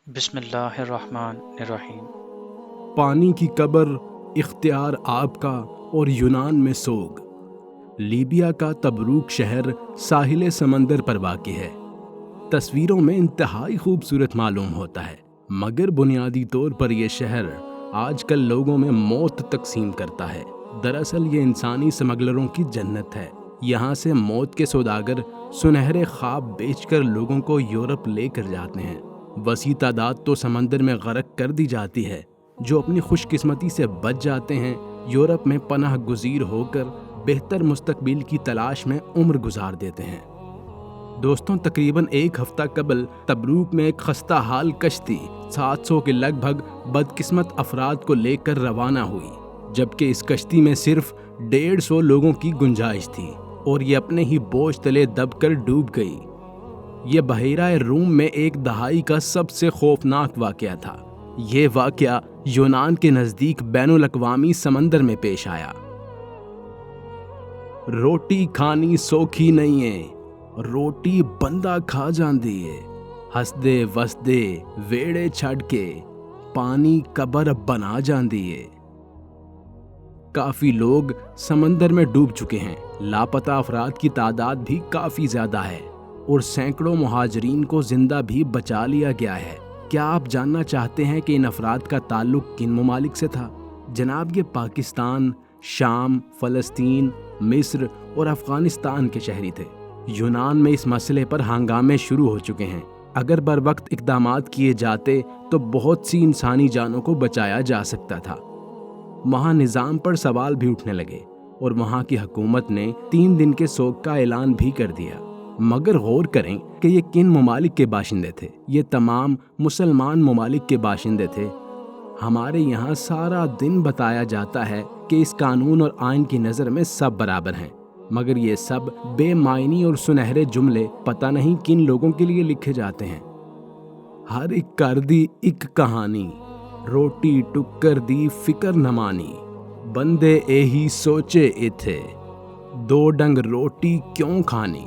بسم اللہ الرحمن الرحیم۔ پانی کی قبر، اختیار آپ کا اور یونان میں سوگ۔ لیبیا کا تبروک شہر ساحل سمندر پر واقع ہے۔ تصویروں میں انتہائی خوبصورت معلوم ہوتا ہے، مگر بنیادی طور پر یہ شہر آج کل لوگوں میں موت تقسیم کرتا ہے۔ دراصل یہ انسانی سمگلروں کی جنت ہے۔ یہاں سے موت کے سوداگر سنہرے خواب بیچ کر لوگوں کو یورپ لے کر جاتے ہیں۔ وسیع تعداد تو سمندر میں غرق کر دی جاتی ہے۔ جو اپنی خوش قسمتی سے بچ جاتے ہیں یورپ میں پناہ گزیر ہو کر بہتر مستقبل کی تلاش میں عمر گزار دیتے ہیں۔ دوستوں، تقریباً ایک ہفتہ قبل تبروک میں ایک خستہ حال کشتی 700 کے لگ بھگ بدقسمت افراد کو لے کر روانہ ہوئی، جبکہ اس کشتی میں صرف 150 لوگوں کی گنجائش تھی اور یہ اپنے ہی بوجھ تلے دب کر ڈوب گئی۔ یہ بحیرہ روم میں ایک دہائی کا سب سے خوفناک واقعہ تھا۔ یہ واقعہ یونان کے نزدیک بین الاقوامی سمندر میں پیش آیا۔ روٹی کھانی سوکھی نہیں ہے، روٹی بندہ کھا جاندی ہے، ہسدے وسدے ویڑے چھڑ کے پانی قبر بنا جاندی ہے۔ کافی لوگ سمندر میں ڈوب چکے ہیں، لاپتہ افراد کی تعداد بھی کافی زیادہ ہے اور سینکڑوں مہاجرین کو زندہ بھی بچا لیا گیا ہے۔ کیا آپ جاننا چاہتے ہیں کہ ان افراد کا تعلق کن ممالک سے تھا؟ جناب، یہ پاکستان، شام، فلسطین، مصر اور افغانستان کے شہری تھے۔ یونان میں اس مسئلے پر ہنگامے شروع ہو چکے ہیں۔ اگر بر وقت اقدامات کیے جاتے تو بہت سی انسانی جانوں کو بچایا جا سکتا تھا۔ وہاں نظام پر سوال بھی اٹھنے لگے اور وہاں کی حکومت نے 3 دن کے سوگ کا اعلان بھی کر دیا۔ مگر غور کریں کہ یہ کن ممالک کے باشندے تھے؟ یہ تمام مسلمان ممالک کے باشندے تھے۔ ہمارے یہاں سارا دن بتایا جاتا ہے کہ اس قانون اور آئین کی نظر میں سب برابر ہیں، مگر یہ سب بے معنی اور سنہرے جملے پتہ نہیں کن لوگوں کے لیے لکھے جاتے ہیں۔ ہر ایک کر دی ایک کہانی، روٹی ٹکر دی فکر نہ مانی، بندے ایہی سوچے ایتھے، 2 ڈنگ روٹی کیوں کھانی۔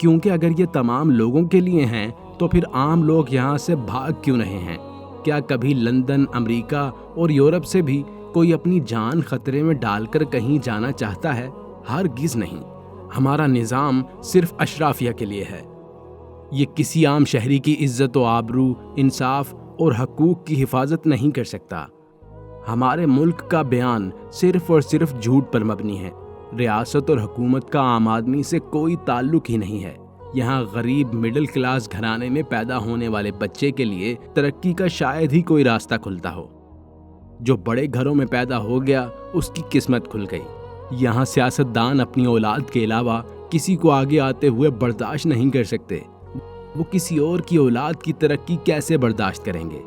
کیونکہ اگر یہ تمام لوگوں کے لیے ہیں تو پھر عام لوگ یہاں سے بھاگ کیوں رہے ہیں؟ کیا کبھی لندن، امریکہ اور یورپ سے بھی کوئی اپنی جان خطرے میں ڈال کر کہیں جانا چاہتا ہے؟ ہرگز نہیں۔ ہمارا نظام صرف اشرافیہ کے لیے ہے۔ یہ کسی عام شہری کی عزت و آبرو، انصاف اور حقوق کی حفاظت نہیں کر سکتا۔ ہمارے ملک کا بیان صرف اور صرف جھوٹ پر مبنی ہے۔ ریاست اور حکومت کا عام آدمی سے کوئی تعلق ہی نہیں ہے۔ یہاں غریب مڈل کلاس گھرانے میں پیدا ہونے والے بچے کے لیے ترقی کا شاید ہی کوئی راستہ کھلتا ہو۔ جو بڑے گھروں میں پیدا ہو گیا اس کی قسمت کھل گئی۔ یہاں سیاستدان اپنی اولاد کے علاوہ کسی کو آگے آتے ہوئے برداشت نہیں کر سکتے۔ وہ کسی اور کی اولاد کی ترقی کیسے برداشت کریں گے؟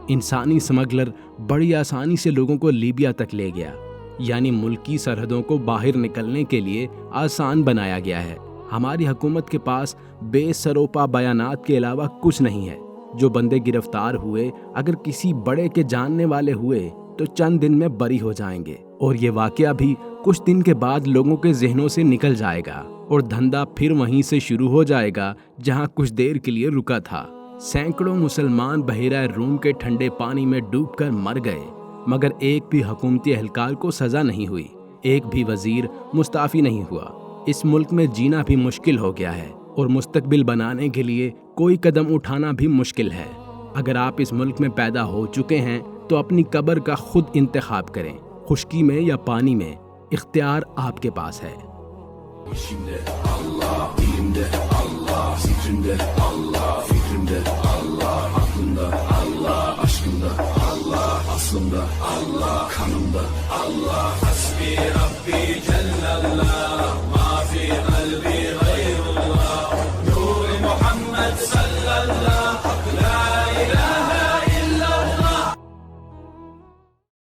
انسانی سمگلر بڑی آسانی سے لوگوں کو لیبیا تک لے گیا، یعنی ملکی سرحدوں کو باہر نکلنے کے لیے آسان بنایا گیا ہے۔ ہماری حکومت کے پاس بے سروپا بیانات کے علاوہ کچھ نہیں ہے۔ جو بندے گرفتار ہوئے اگر کسی بڑے کے جاننے والے ہوئے تو چند دن میں بری ہو جائیں گے، اور یہ واقعہ بھی کچھ دن کے بعد لوگوں کے ذہنوں سے نکل جائے گا اور دھندا پھر وہیں سے شروع ہو جائے گا جہاں کچھ دیر کے لیے رکا تھا۔ سینکڑوں مسلمان بحیرہ روم کے ٹھنڈے پانی میں ڈوب کر مر گئے، مگر ایک بھی حکومتی اہلکار کو سزا نہیں ہوئی، ایک بھی وزیر مستعفی نہیں ہوا۔ اس ملک میں جینا بھی مشکل ہو گیا ہے اور مستقبل بنانے کے لیے کوئی قدم اٹھانا بھی مشکل ہے۔ اگر آپ اس ملک میں پیدا ہو چکے ہیں تو اپنی قبر کا خود انتخاب کریں، خشکی میں یا پانی میں، اختیار آپ کے پاس ہے۔ Allah, kanımda Allah, hasbi Rabbi.